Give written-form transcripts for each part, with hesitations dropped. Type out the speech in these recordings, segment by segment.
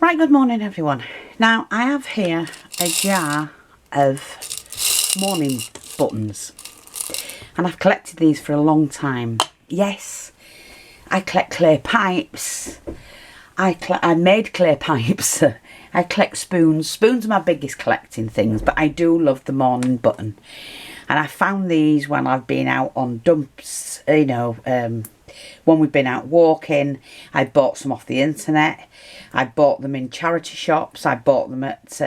Right, good morning everyone. Now I have here a jar of Mourning buttons and I've collected these for a long time. Yes, I collect clay pipes. I made clay pipes. I collect spoons. Spoons are my biggest collecting things, but I do love the Mourning button. And I found these when I've been out on dumps, you know, when we've been out walking. I bought some off the internet. I bought them in charity shops. I bought them at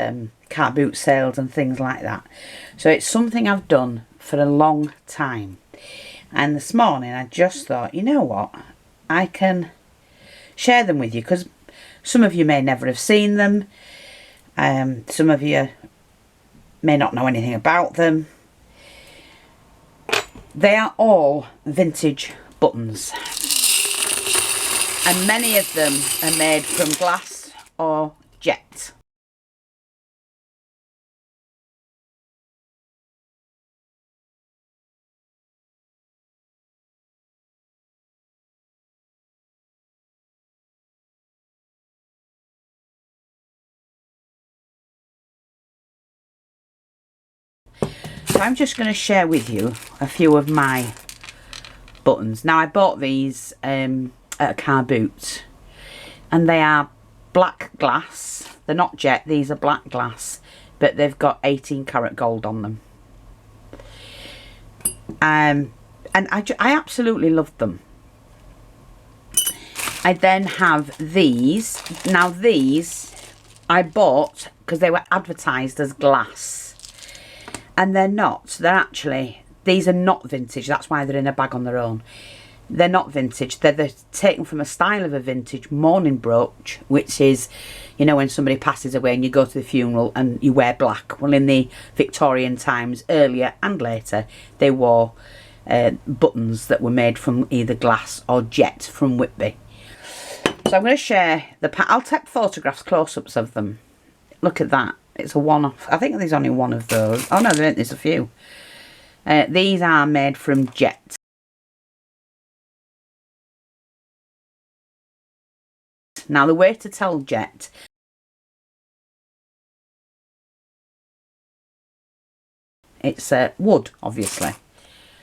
car boot sales and things like that. So it's something I've done for a long time. And this morning I just thought, you know what, I can share them with you because some of you may never have seen them. Some of you may not know anything about them. They are all vintage buttons. And many of them are made from glass or jet. So I'm just going to share with you a few of my buttons. Now I bought these at a car boot and they are black glass. They're not jet, these are black glass, but they've got 18 karat gold on them. And I absolutely love them. I then have these. Now these I bought because they were advertised as glass. And they're not. They're actually, these are not vintage. That's why they're in a bag on their own. They're not vintage. They're taken from a style of a vintage mourning brooch, which is, you know, when somebody passes away and you go to the funeral and you wear black. Well, in the Victorian times, earlier and later, they wore buttons that were made from either glass or jet from Whitby. So I'm going to share I'll take photographs, close-ups of them. Look at that. It's a one-off. I think there's only one of those. Oh no, there's a few. These are made from jet. Now the way to tell jet, it's wood, obviously.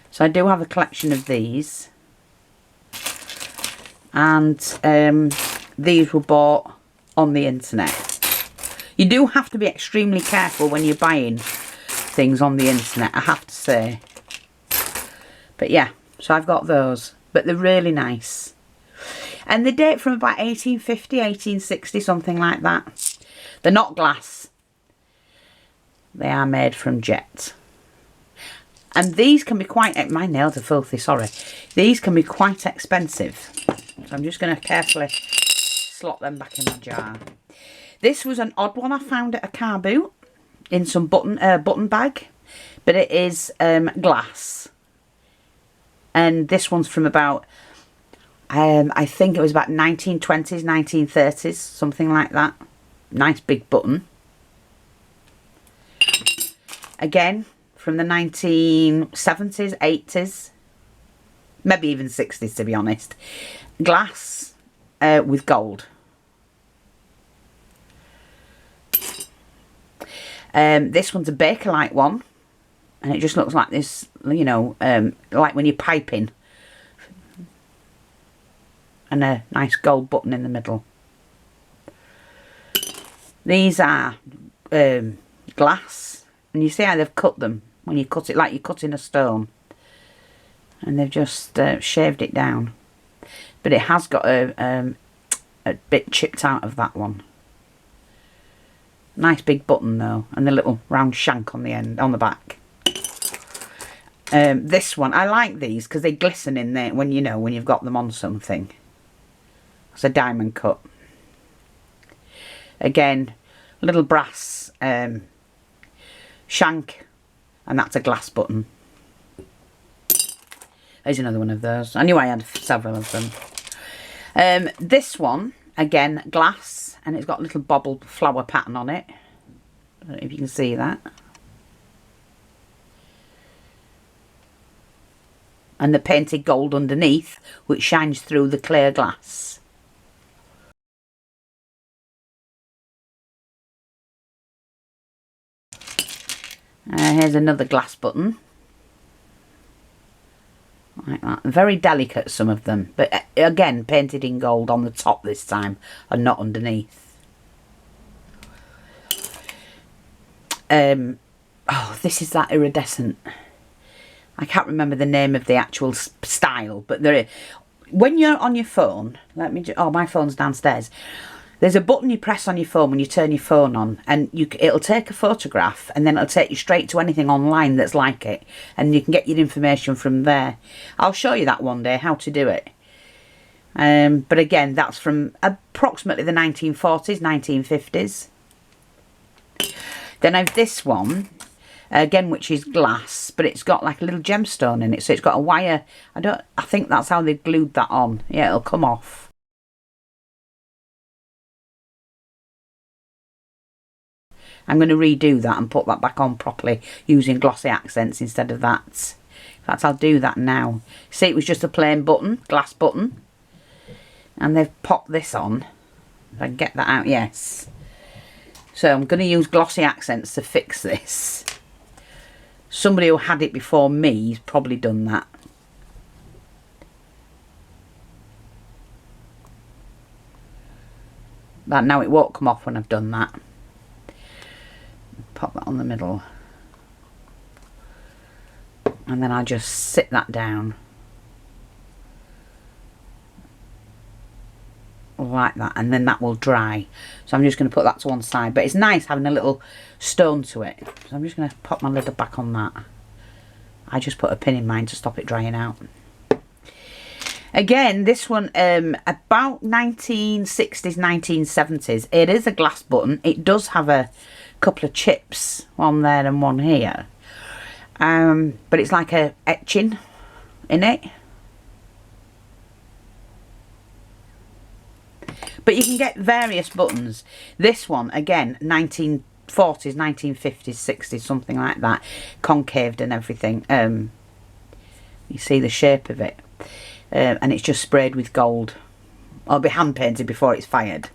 So I do have a collection of these. And these were bought on the internet. You do have to be extremely careful when you're buying things on the internet, I have to say. But yeah, so I've got those. But they're really nice. And they date from about 1850, 1860, something like that. They're not glass. They are made from jet. And these can be quite, my nails are filthy, sorry. These can be quite expensive. So I'm just going to carefully slot them back in my jar. This was an odd one I found at a car boot in some button bag, but it is glass. And this one's from about, I think it was about 1920s, 1930s, something like that. Nice big button. Again, from the 1970s, 80s, maybe even 60s to be honest. Glass with gold. This one's a Bakelite one, and it just looks like this, you know, like when you're piping, and a nice gold button in the middle. These are glass, and you see how they've cut them when you cut it like you're cutting a stone, and they've just shaved it down, but it has got a bit chipped out of that one. Nice big button though, and the little round shank on the end, on the back. This one, I like these because they glisten in there when, you know, when you've got them on something. It's a diamond cut. Again, little brass shank, and that's a glass button. There's another one of those. I knew I had several of them. This one, again, glass. And it's got a little bobbled flower pattern on it. I don't know if you can see that. And the painted gold underneath, which shines through the clear glass. Here's another glass button. Like that. Very delicate, some of them. But again, painted in gold on the top this time and not underneath. Oh, this is that iridescent. I can't remember the name of the actual style, but there is, when you're on your phone, oh, my phone's downstairs. There's a button you press on your phone when you turn your phone on, and it'll take a photograph, and then it'll take you straight to anything online that's like it, and you can get your information from there. I'll show you that one day, how to do it. But again, that's from approximately the 1940s, 1950s. Then I have this one, again, which is glass, but it's got like a little gemstone in it, so it's got a wire. I think that's how they glued that on. Yeah, it'll come off. I'm going to redo that and put that back on properly using glossy accents instead of that. In fact, I'll do that now. See, it was just a plain button, glass button. And they've popped this on. If I can get that out, yes. So I'm going to use glossy accents to fix this. Somebody who had it before me has probably done that. But now it won't come off when I've done that. Pop that on the middle. And then I'll just sit that down. Like that, and then that will dry. So I'm just going to put that to one side, but it's nice having a little stone to it. So I'm just going to pop my lid back on that. I just put a pin in mine to stop it drying out. Again, this one about 1960s, 1970s. It is a glass button. It does have a couple of chips, one there and one here, but it's like a etching in it. But you can get various buttons. This one, again, 1940s, 1950s, 60s, something like that. Concaved and everything. You see the shape of it. And it's just sprayed with gold. It'll be hand painted before it's fired.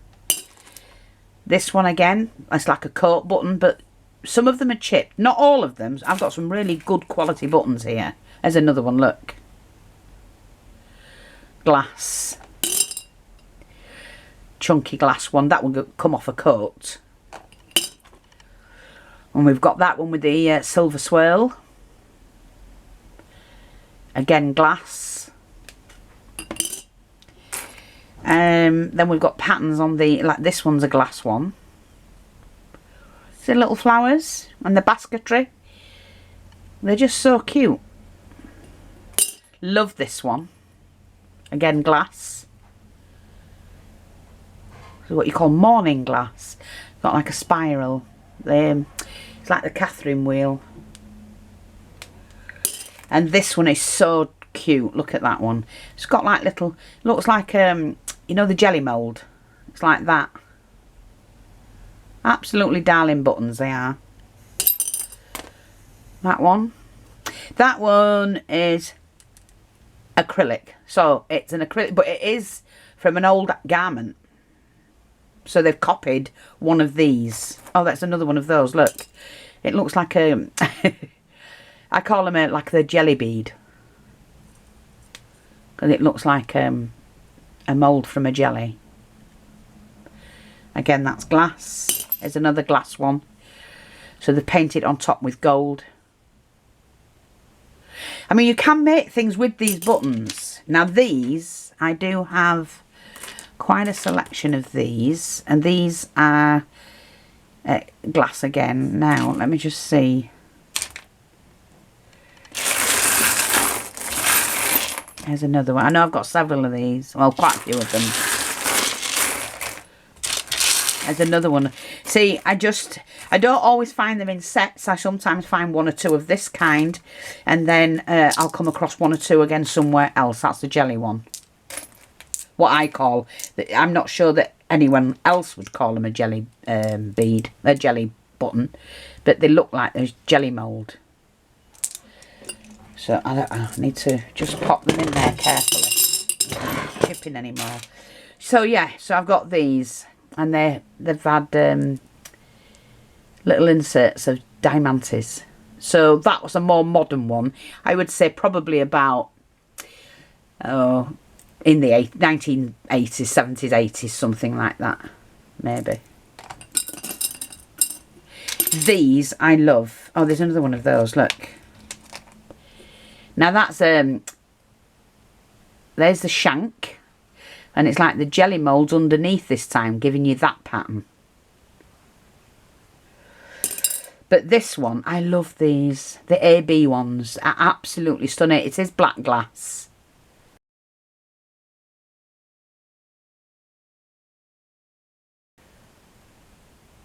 This one, again, it's like a coat button, but some of them are chipped. Not all of them. I've got some really good quality buttons here. There's another one, look. Glass. Chunky glass one, that will come off a coat. And we've got that one with the silver swirl. Again, glass. Then we've got patterns on the, like this one's a glass one. See the little flowers and the basketry? They're just so cute. Love this one. Again, glass. What you call Mourning glass. Got like a spiral. It's like the Catherine wheel. And this one is so cute. Look at that one. It's got like little, looks like you know, the jelly mould. It's like that. Absolutely darling buttons they are. That one. That one is acrylic. So it's an acrylic, but it is from an old garment. So they've copied one of these. Oh, that's another one of those. Look, it looks like a. I call them like the jelly bead, because it looks like a mould from a jelly. Again, that's glass. There's another glass one. So they've painted on top with gold. I mean, you can make things with these buttons. Now these, I do have quite a selection of these, and these are glass again. Now let me just see. There's another one. I know I've got several of these, well, quite a few of them. There's another one. See, I don't always find them in sets. I sometimes find one or two of this kind, and then I'll come across one or two again somewhere else. That's the jelly one. What I call, I'm not sure that anyone else would call them a jelly bead, a jelly button, but they look like there's jelly mould. So I need to just pop them in there carefully. I'm not chipping anymore. So yeah, so I've got these, and they've had little inserts of diamantes. So that was a more modern one. I would say probably about, oh, in the 1980s, 70s, 80s, something like that, maybe. These I love. Oh, there's another one of those, look. Now that's, there's the shank, and it's like the jelly moulds underneath this time, giving you that pattern. But this one, I love these. The AB ones are absolutely stunning. It is black glass.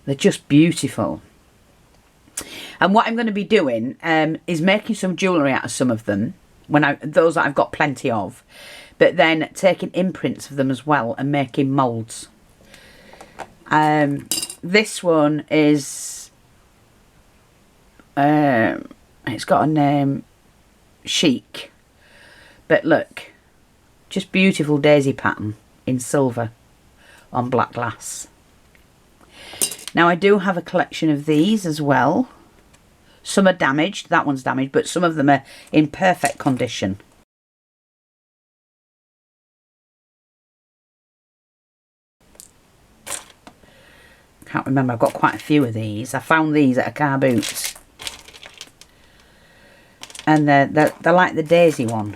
They're just beautiful. And what I'm going to be doing is making some jewellery out of some of them. Those that I've got plenty of. But then taking imprints of them as well and making moulds. This one is... it's got a name, Chic, but look, just beautiful daisy pattern in silver on black glass. Now I do have a collection of these as well. Some are damaged, that one's damaged, but some of them are in perfect condition. Can't remember, I've got quite a few of these. I found these at a car boot. And they're like the daisy one.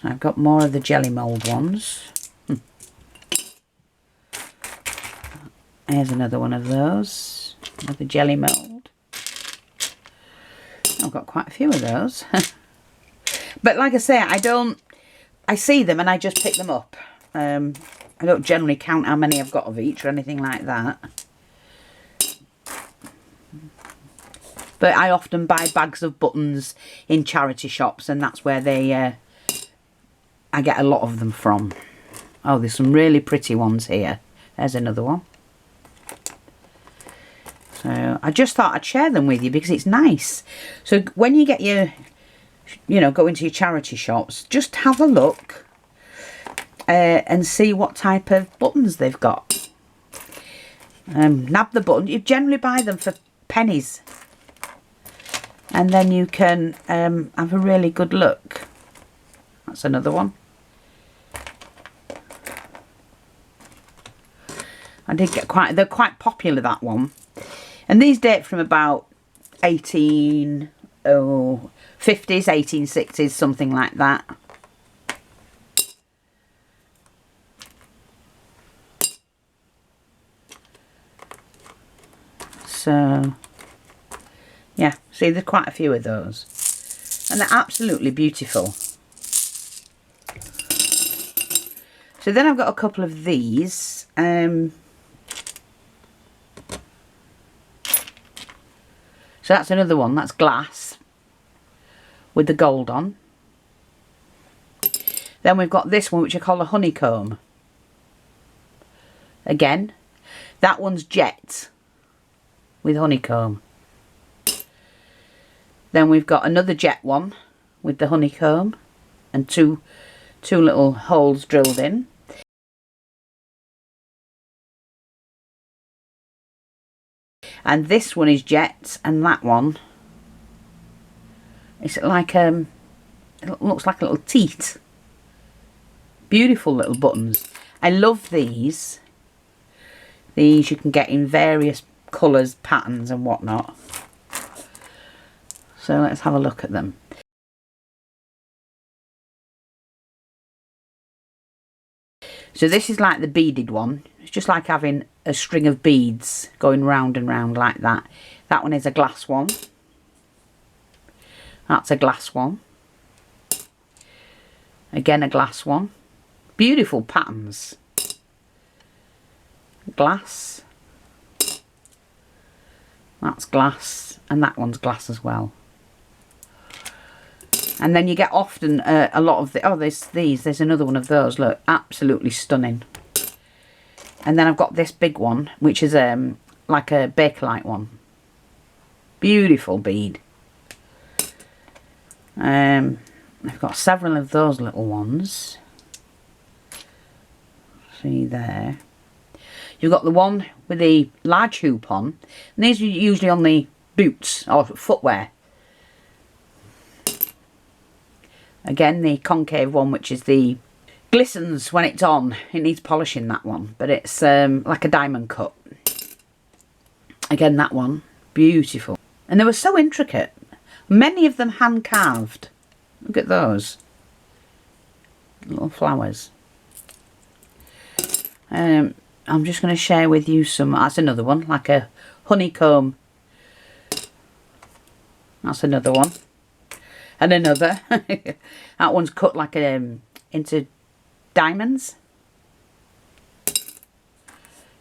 I've got more of the jelly mould ones. Here's another one of those. Another jelly mould. I've got quite a few of those. But like I say, I see them and I just pick them up. I don't generally count how many I've got of each or anything like that. But I often buy bags of buttons in charity shops, and that's where I get a lot of them from. Oh, there's some really pretty ones here. There's another one. So I just thought I'd share them with you because it's nice. So when you get your, go into your charity shops, just have a look and see what type of buttons they've got. Nab the button. You generally buy them for pennies. And then you can have a really good look. That's another one. I did get they're quite popular, that one. And these date from about 50s, 1860s, something like that. So... yeah, see, there's quite a few of those. And they're absolutely beautiful. So then I've got a couple of these. So that's another one. That's glass with the gold on. Then we've got this one, which I call a honeycomb. Again, that one's jet with honeycomb. Then we've got another jet one with the honeycomb and two little holes drilled in. And this one is jet, and that one, it's like it looks like a little teat. Beautiful little buttons. I love these. These you can get in various colours, patterns and whatnot. So let's have a look at them. So this is like the beaded one. It's just like having a string of beads going round and round like that. That one is a glass one. That's a glass one. Again, a glass one. Beautiful patterns. Glass. That's glass. And that one's glass as well. And then you get often a lot of there's another one of those, look, absolutely stunning. And then I've got this big one, which is like a Bakelite one. Beautiful bead. I've got several of those little ones. See there. You've got the one with the large hoop on, and these are usually on the boots or footwear. Again, the concave one, which is the glistens when it's on. It needs polishing, that one, but it's like a diamond cut. Again, that one, beautiful. And they were so intricate. Many of them hand carved. Look at those little flowers. I'm just going to share with you some. That's another one, like a honeycomb. That's another one. And another. That one's cut like into diamonds.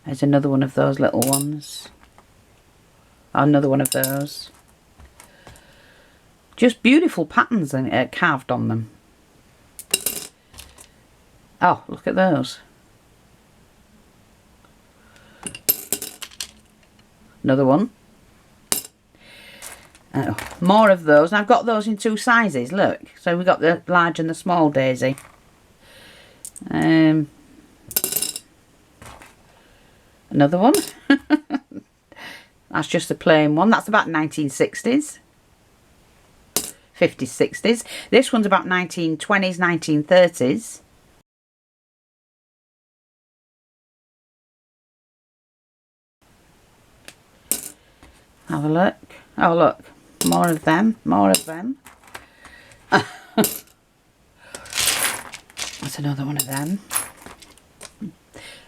There's another one of those little ones. Another one of those. Just beautiful patterns carved on them. Oh, look at those. Another one. More of those. And I've got those in 2 sizes, look. So we've got the large and the small daisy. Another one. That's just a plain one. That's about 1960s. 50s, 60s. This one's about 1920s, 1930s. Have a look. Oh, look. More of them. More of them. That's another one of them.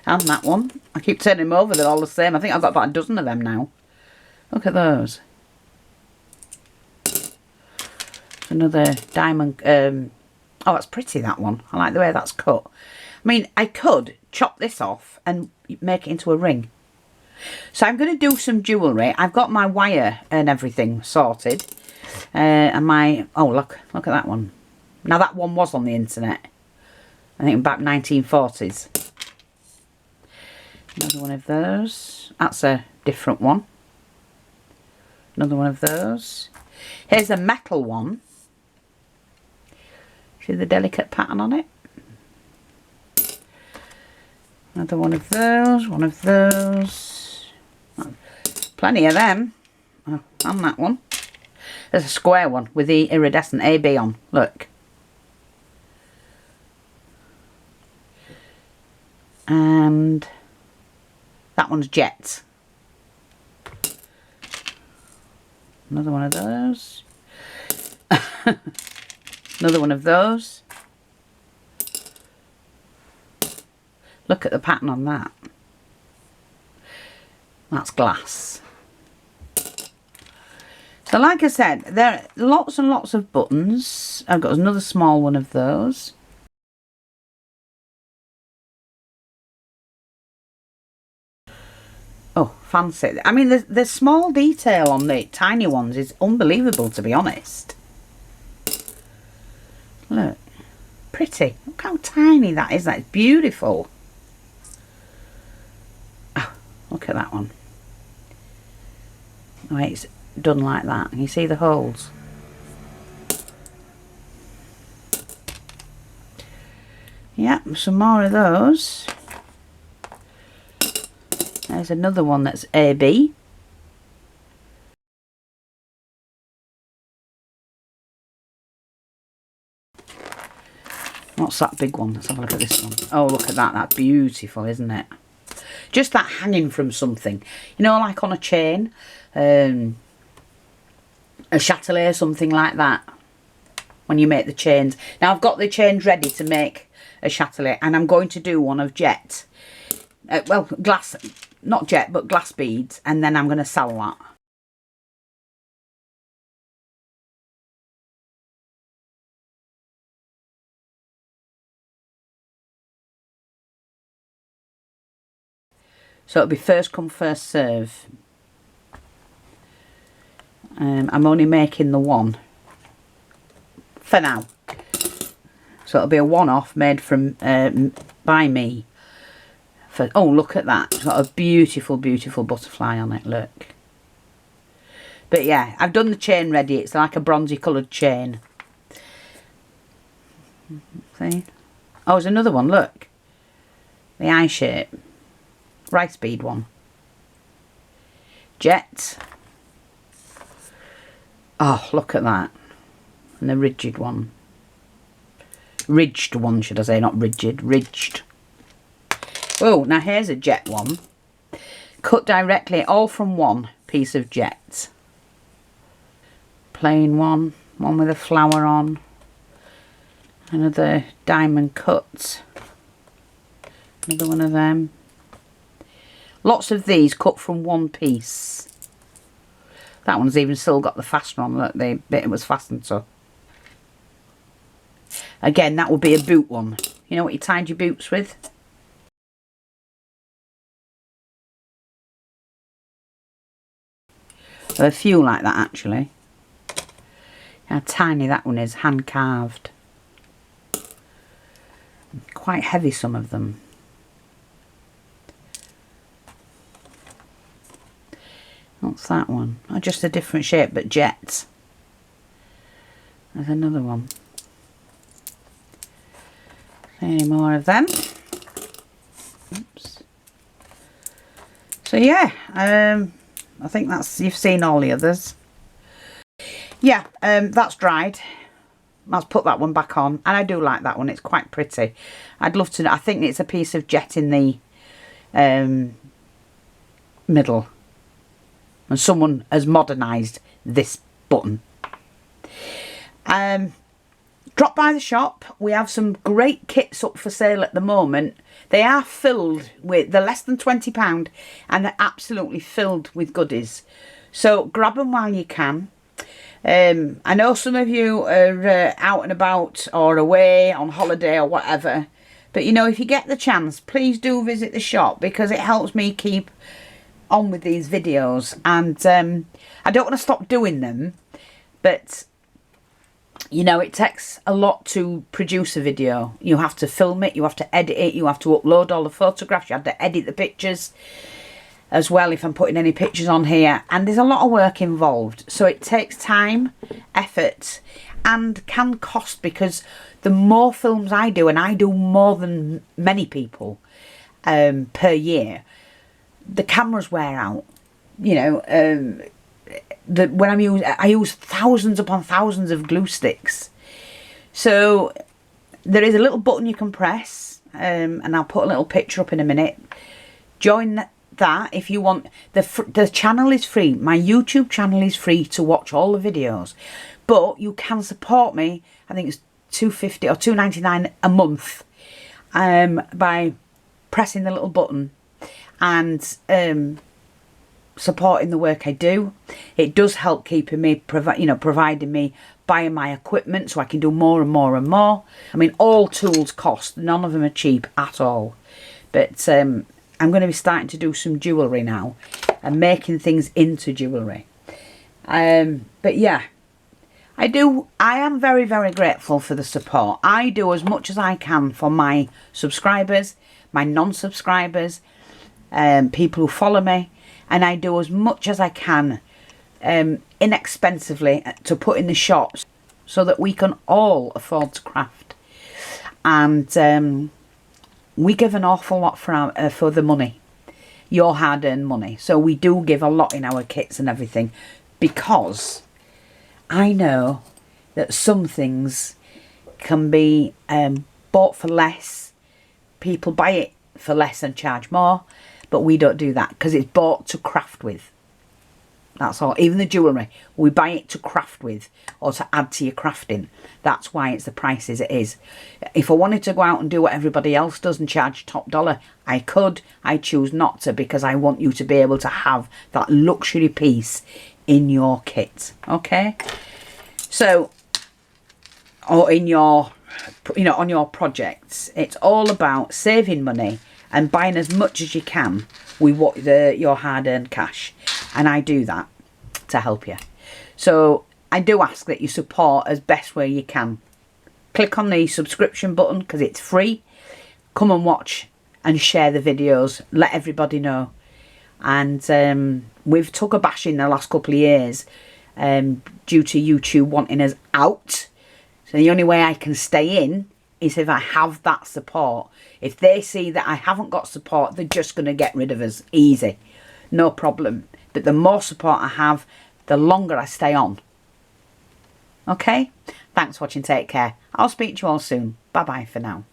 And that one. I keep turning them over. They're all the same. I think I've got about a dozen of them now. Look at those. Another diamond. Oh, that's pretty, that one. I like the way that's cut. I mean, I could chop this off and make it into a ring. So I'm going to do some jewellery. I've got my wire and everything sorted. And my... Oh, look at that one. Now, that one was on the internet. I think back 1940s. Another one of those. That's a different one. Another one of those. Here's a metal one. See the delicate pattern on it? Another one of those. One of those. Plenty of them. Oh, and that one. There's a square one with the iridescent AB on. Look. And that one's jet. Another one of those. Another one of those. Look at the pattern on that. That's glass. So like I said, there are lots and lots of buttons. I've got another small one of those. Oh, fancy. I mean, the small detail on the tiny ones is unbelievable, to be honest. Look. Pretty. Look how tiny that is. That's beautiful. Oh, look at that one. The way it's done like that. Can you see the holes? Yep, some more of those. There's another one that's AB. What's that big one? Let's have a look at this one. Oh, look at that. That's beautiful, isn't it? Just that hanging from something. You know, like on a chain. A chatelier, something like that. When you make the chains. Now, I've got the chains ready to make a chatelier. And I'm going to do one of jet. Well, glass... Not jet, but glass beads. And then I'm going to sell that. So it'll be first come, first serve. I'm only making the one. For now. So it'll be a one-off made from by me. Oh, look at that. It's got a beautiful, beautiful butterfly on it, look. But yeah, I've done the chain ready. It's like a bronzy coloured chain. See? Oh, there's another one, look. The eye shape. rice bead one. Jet. Oh, look at that. And the rigid one. Ridged one, should I say, not rigid, ridged. Oh, now here's a jet one. Cut directly, all from one piece of jet. Plain one, one with a flower on. Another diamond cut. Another one of them. Lots of these cut from one piece. That one's even still got the fastener on, look, the bit it was fastened to. Again, that would be a boot one. You know what you tied your boots with? There are a few like that actually. How tiny that one is, hand carved. Quite heavy, some of them. What's that one? Oh, just a different shape, but jets. There's another one. Any more of them? Oops. So yeah, I think that's, you've seen all the others. Yeah, that's dried. Let's put that one back on, and I do like that one. It's quite pretty. I'd love to know. I think it's a piece of jet in the middle, and someone has modernised this button. Drop by the shop. We have some great kits up for sale at the moment. They are filled with, they're less than £20 and they're absolutely filled with goodies. So grab them while you can. I know some of you are out and about or away on holiday or whatever. But you know, if you get the chance, please do visit the shop, because it helps me keep on with these videos. And I don't want to stop doing them, but you know, it takes a lot to produce a video. You have to film it, you have to edit it, you have to upload all the photographs, you have to edit the pictures as well if I'm putting any pictures on here. And there's a lot of work involved. So it takes time, effort, and can cost, because the more films I do, and I do more than many people per year, the cameras wear out. You know, when I use thousands upon thousands of glue sticks. So there is a little button you can press, and I'll put a little picture up in a minute. Join that if you want. The channel is free. My YouTube channel is free to watch all the videos, but you can support me. I think it's £2.50 or £2.99 a month by pressing the little button and supporting the work I do. It does help keeping me, providing me, buying my equipment so I can do more and more and more. I mean, all tools cost. None of them are cheap at all. But I'm going to be starting to do some jewellery now and making things into jewellery. But yeah, I am very, very grateful for the support. I do as much as I can for my subscribers, my non-subscribers, people who follow me. And I do as much as I can inexpensively to put in the shops so that we can all afford to craft. And we give an awful lot for the money, your hard-earned money. So we do give a lot in our kits and everything, because I know that some things can be bought for less. People buy it for less and charge more. But we don't do that, because it's bought to craft with. That's all. Even the jewellery, we buy it to craft with or to add to your crafting. That's why it's the price as it is. If I wanted to go out and do what everybody else does and charge top dollar, I could. I choose not to, because I want you to be able to have that luxury piece in your kit. Okay? So, or in your, on your projects. It's all about saving money and buying as much as you can with your hard-earned cash. And I do that to help you. So I do ask that you support as best way you can. Click on the subscription button, because it's free. Come and watch and share the videos. Let everybody know. And we've took a bashing the last couple of years due to YouTube wanting us out. So the only way I can stay in is if I have that support. If they see that I haven't got support, they're just going to get rid of us. Easy. No problem. But the more support I have, the longer I stay on. Okay? Thanks for watching. Take care. I'll speak to you all soon. Bye-bye for now.